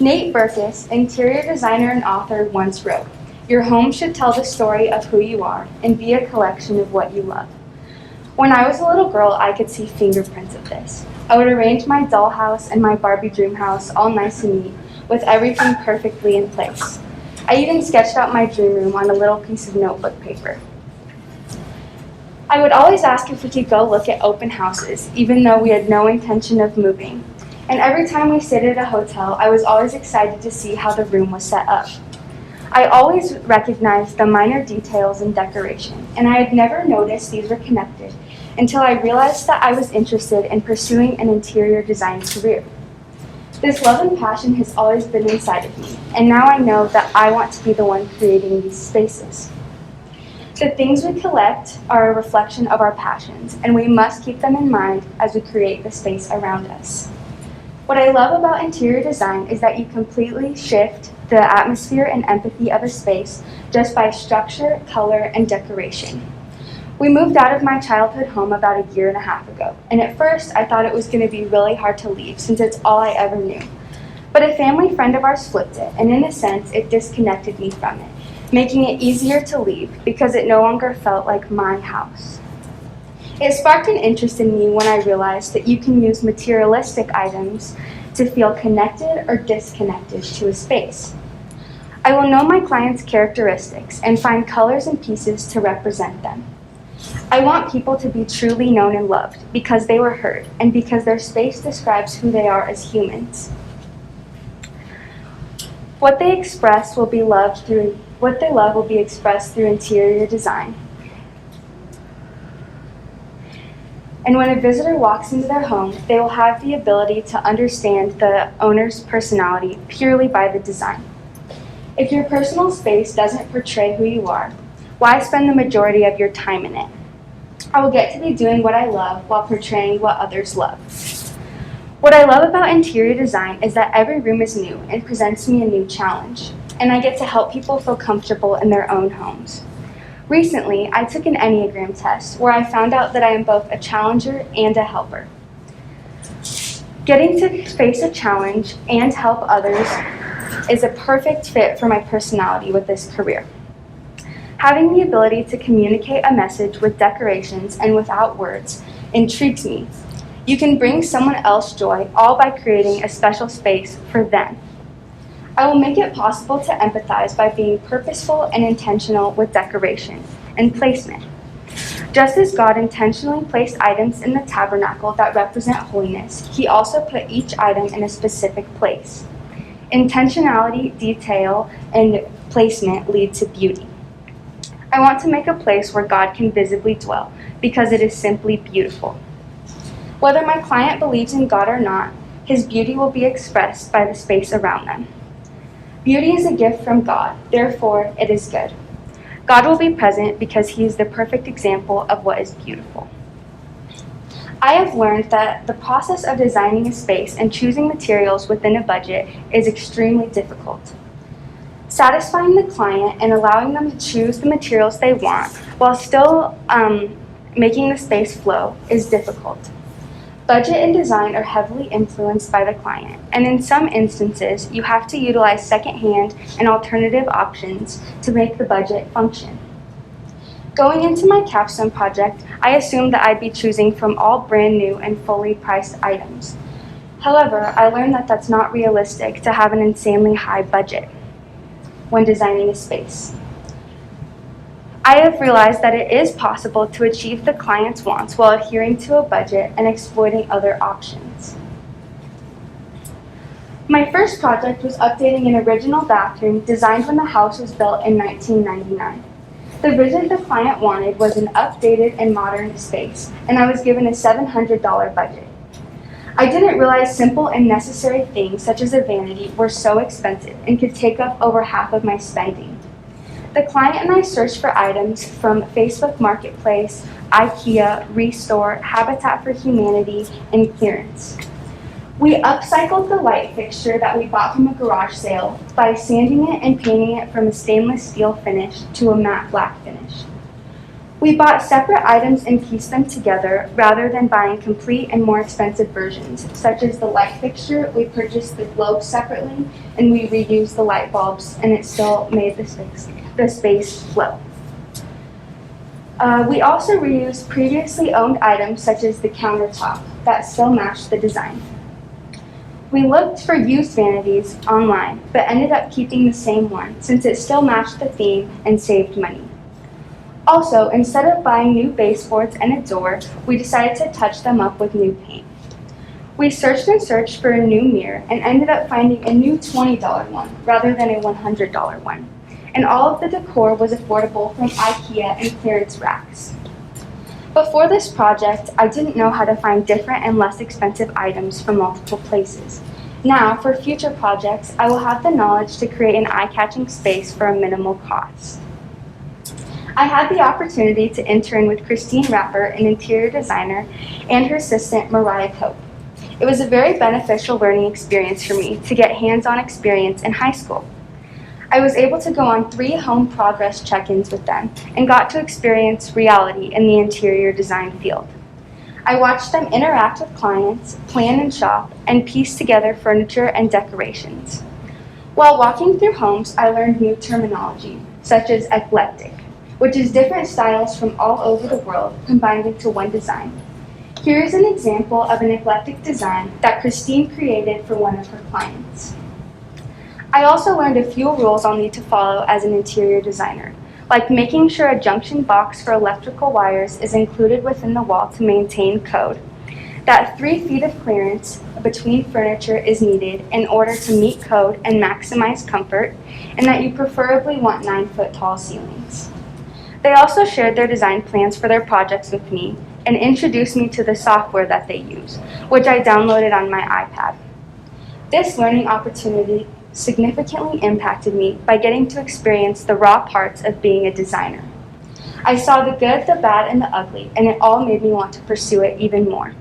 Nate Berkus, interior designer and author, once wrote, "Your home should tell the story of who you are and be a collection of what you love." When I was a little girl, I could see fingerprints of this. I would arrange my dollhouse and my Barbie dream house all nice and neat, with everything perfectly in place. I even sketched out my dream room on a little piece of notebook paper. I would always ask if we could go look at open houses, even though we had no intention of moving. And every time we stayed at a hotel, I was always excited to see how the room was set up. I always recognized the minor details in decoration, and I had never noticed these were connected until I realized that I was interested in pursuing an interior design career. This love and passion has always been inside of me, and now I know that I want to be the one creating these spaces. The things we collect are a reflection of our passions, and we must keep them in mind as we create the space around us. What I love about interior design is that you completely shift the atmosphere and empathy of a space just by structure, color, and decoration. We moved out of my childhood home about a year and a half ago, and at first I thought it was going to be really hard to leave since it's all I ever knew. But a family friend of ours flipped it, and in a sense it disconnected me from it, making it easier to leave because it no longer felt like my house. It sparked an interest in me when I realized that you can use materialistic items to feel connected or disconnected to a space. I will know my clients' characteristics and find colors and pieces to represent them. I want people to be truly known and loved because they were heard and because their space describes who they are as humans. What they love will be expressed through interior design. And when a visitor walks into their home, they will have the ability to understand the owner's personality purely by the design. If your personal space doesn't portray who you are, why spend the majority of your time in it? I will get to be doing what I love while portraying what others love. What I love about interior design is that every room is new and presents me a new challenge, and I get to help people feel comfortable in their own homes. Recently, I took an Enneagram test where I found out that I am both a challenger and a helper. Getting to face a challenge and help others is a perfect fit for my personality with this career. Having the ability to communicate a message with decorations and without words intrigues me. You can bring someone else joy all by creating a special space for them. I will make it possible to empathize by being purposeful and intentional with decoration and placement. Just as God intentionally placed items in the tabernacle that represent holiness, He also put each item in a specific place. Intentionality, detail, and placement lead to beauty. I want to make a place where God can visibly dwell because it is simply beautiful. Whether my client believes in God or not, his beauty will be expressed by the space around them. Beauty is a gift from God, therefore it is good. God will be present because He is the perfect example of what is beautiful. I have learned that the process of designing a space and choosing materials within a budget is extremely difficult. Satisfying the client and allowing them to choose the materials they want while still making the space flow is difficult. Budget and design are heavily influenced by the client, and in some instances, you have to utilize secondhand and alternative options to make the budget function. Going into my Capstone project, I assumed that I'd be choosing from all brand new and fully priced items. However, I learned that that's not realistic to have an insanely high budget when designing a space. I have realized that it is possible to achieve the client's wants while adhering to a budget and exploiting other options. My first project was updating an original bathroom designed when the house was built in 1999. The vision the client wanted was an updated and modern space, and I was given a $700 budget. I didn't realize simple and necessary things such as a vanity were so expensive and could take up over half of my spending. The client and I searched for items from Facebook Marketplace, IKEA, Restore, Habitat for Humanity, and clearance. We upcycled the light fixture that we bought from a garage sale by sanding it and painting it from a stainless steel finish to a matte black finish. We bought separate items and pieced them together rather than buying complete and more expensive versions, such as the light fixture. We purchased the globes separately and we reused the light bulbs, and it still made the space flow. We also reused previously owned items such as the countertop that still matched the design. We looked for used vanities online, but ended up keeping the same one since it still matched the theme and saved money. Also, instead of buying new baseboards and a door, we decided to touch them up with new paint. We searched and searched for a new mirror and ended up finding a new $20 one rather than a $100 one. And all of the decor was affordable from IKEA and clearance racks. Before this project, I didn't know how to find different and less expensive items from multiple places. Now, for future projects, I will have the knowledge to create an eye-catching space for a minimal cost. I had the opportunity to intern with Christine Rapper, an interior designer, and her assistant, Mariah Cope. It was a very beneficial learning experience for me to get hands-on experience in high school. I was able to go on 3 home progress check-ins with them and got to experience reality in the interior design field. I watched them interact with clients, plan and shop, and piece together furniture and decorations. While walking through homes, I learned new terminology, such as eclectic, which is different styles from all over the world combined into one design. Here is an example of an eclectic design that Christine created for one of her clients. I also learned a few rules I'll need to follow as an interior designer, like making sure a junction box for electrical wires is included within the wall to maintain code, that 3 feet of clearance between furniture is needed in order to meet code and maximize comfort, and that you preferably want 9-foot tall ceilings. They also shared their design plans for their projects with me and introduced me to the software that they use, which I downloaded on my iPad. This learning opportunity significantly impacted me by getting to experience the raw parts of being a designer. I saw the good, the bad, and the ugly, and it all made me want to pursue it even more.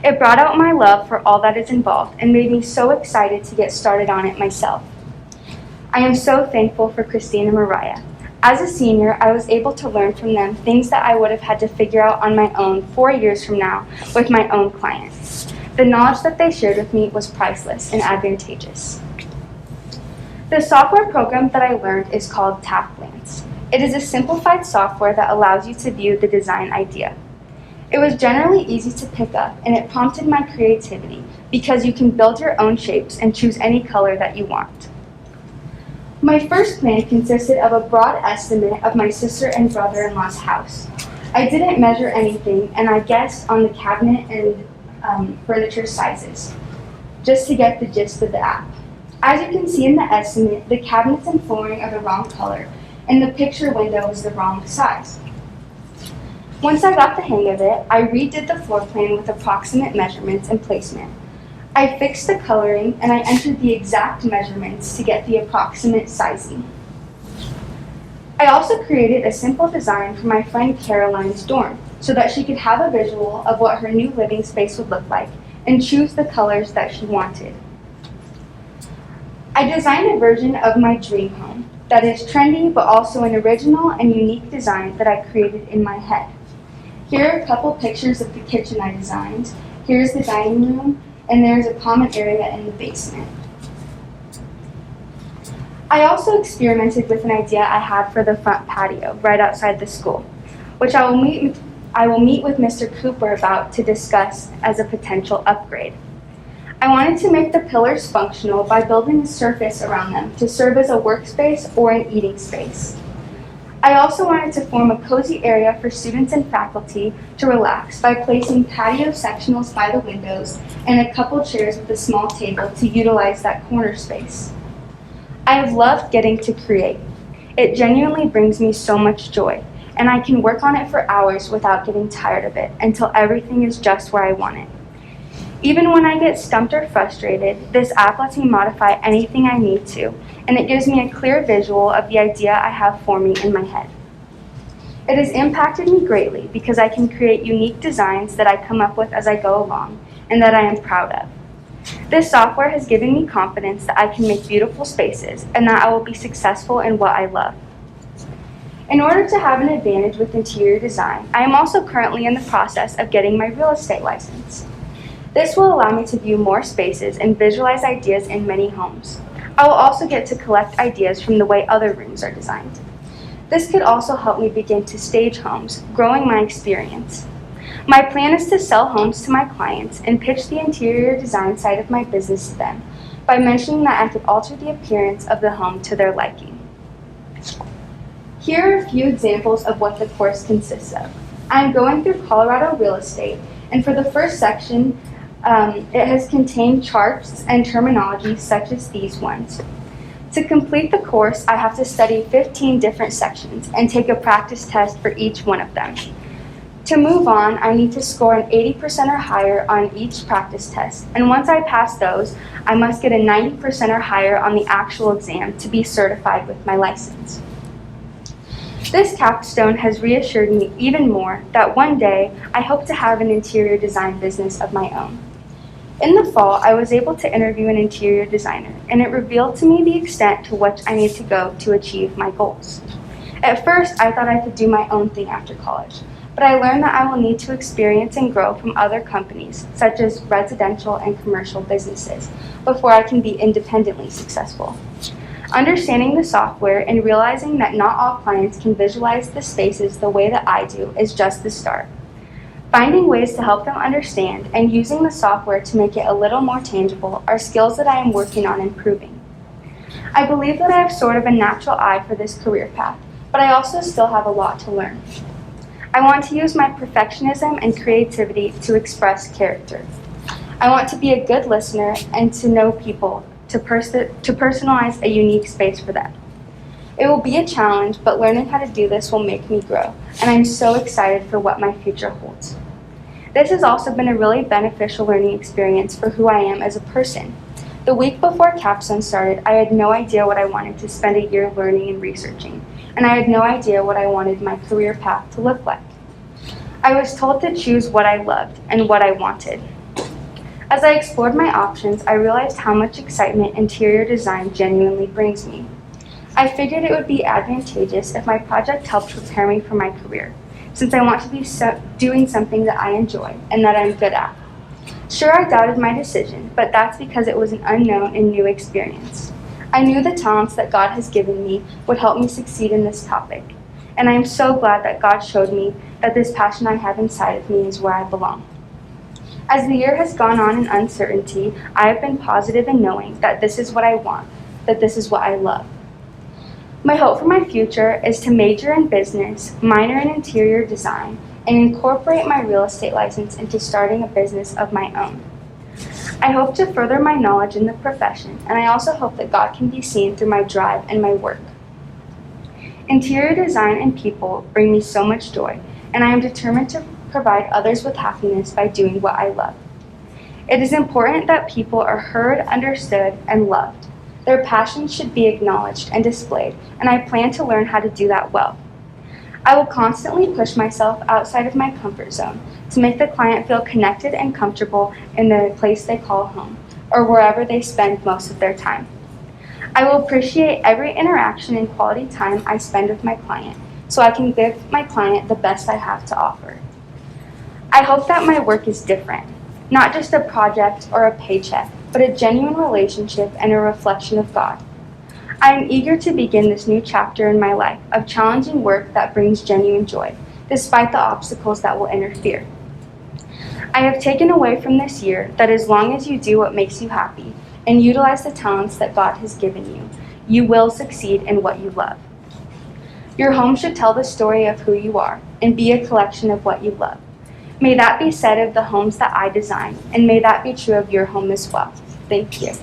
It brought out my love for all that is involved and made me so excited to get started on it myself. I am so thankful for Christine and Mariah. As a senior, I was able to learn from them things that I would have had to figure out on my own 4 years from now with my own clients. The knowledge that they shared with me was priceless and advantageous. The software program that I learned is called TapGlance. It is a simplified software that allows you to view the design idea. It was generally easy to pick up, and it prompted my creativity because you can build your own shapes and choose any color that you want. My first plan consisted of a broad estimate of my sister and brother-in-law's house. I didn't measure anything, and I guessed on the cabinet and furniture sizes, just to get the gist of the app. As you can see in the estimate, the cabinets and flooring are the wrong color, and the picture window is the wrong size. Once I got the hang of it, I redid the floor plan with approximate measurements and placement. I fixed the coloring, and I entered the exact measurements to get the approximate sizing. I also created a simple design for my friend Caroline's dorm so that she could have a visual of what her new living space would look like and choose the colors that she wanted. I designed a version of my dream home that is trendy but also an original and unique design that I created in my head. Here are a couple pictures of the kitchen I designed. Here's the dining room, and there's a common area in the basement. I also experimented with an idea I had for the front patio right outside the school, which I will meet with Mr. Cooper about to discuss as a potential upgrade. I wanted to make the pillars functional by building a surface around them to serve as a workspace or an eating space. I also wanted to form a cozy area for students and faculty to relax by placing patio sectionals by the windows and a couple chairs with a small table to utilize that corner space. I have loved getting to create. It genuinely brings me so much joy, and I can work on it for hours without getting tired of it until everything is just where I want it. Even when I get stumped or frustrated, this app lets me modify anything I need to, and it gives me a clear visual of the idea I have forming in my head. It has impacted me greatly because I can create unique designs that I come up with as I go along and that I am proud of. This software has given me confidence that I can make beautiful spaces and that I will be successful in what I love. In order to have an advantage with interior design, I am also currently in the process of getting my real estate license. This will allow me to view more spaces and visualize ideas in many homes. I will also get to collect ideas from the way other rooms are designed. This could also help me begin to stage homes, growing my experience. My plan is to sell homes to my clients and pitch the interior design side of my business to them by mentioning that I could alter the appearance of the home to their liking. Here are a few examples of what the course consists of. I am going through Colorado real estate, and for the first section, it has contained charts and terminology such as these ones. To complete the course, I have to study 15 different sections and take a practice test for each one of them. To move on, I need to score an 80% or higher on each practice test, and once I pass those, I must get a 90% or higher on the actual exam to be certified with my license. This capstone has reassured me even more that one day I hope to have an interior design business of my own. In the fall, I was able to interview an interior designer, and it revealed to me the extent to which I need to go to achieve my goals. At first, I thought I could do my own thing after college, but I learned that I will need to experience and grow from other companies, such as residential and commercial businesses, before I can be independently successful. Understanding the software and realizing that not all clients can visualize the spaces the way that I do is just the start. Finding ways to help them understand and using the software to make it a little more tangible are skills that I am working on improving. I believe that I have sort of a natural eye for this career path, but I also still have a lot to learn. I want to use my perfectionism and creativity to express character. I want to be a good listener and to know people, to personalize a unique space for them. It will be a challenge, but learning how to do this will make me grow, and I'm so excited for what my future holds. This has also been a really beneficial learning experience for who I am as a person. The week before Capstone started, I had no idea what I wanted to spend a year learning and researching, and I had no idea what I wanted my career path to look like. I was told to choose what I loved and what I wanted. As I explored my options, I realized how much excitement interior design genuinely brings me. I figured it would be advantageous if my project helped prepare me for my career, since I want to be doing something that I enjoy and that I'm good at. Sure, I doubted my decision, but that's because it was an unknown and new experience. I knew the talents that God has given me would help me succeed in this topic, and I am so glad that God showed me that this passion I have inside of me is where I belong. As the year has gone on in uncertainty, I have been positive in knowing that this is what I want, that this is what I love. My hope for my future is to major in business, minor in interior design, and incorporate my real estate license into starting a business of my own. I hope to further my knowledge in the profession, and I also hope that God can be seen through my drive and my work. Interior design and people bring me so much joy, and I am determined to provide others with happiness by doing what I love. It is important that people are heard, understood, and loved. Their passions should be acknowledged and displayed, and I plan to learn how to do that well. I will constantly push myself outside of my comfort zone to make the client feel connected and comfortable in the place they call home, or wherever they spend most of their time. I will appreciate every interaction and quality time I spend with my client, so I can give my client the best I have to offer. I hope that my work is different, not just a project or a paycheck, but a genuine relationship and a reflection of God. I am eager to begin this new chapter in my life of challenging work that brings genuine joy, despite the obstacles that will interfere. I have taken away from this year that as long as you do what makes you happy and utilize the talents that God has given you, you will succeed in what you love. Your home should tell the story of who you are and be a collection of what you love. May that be said of the homes that I design, and may that be true of your home as well. Thank you.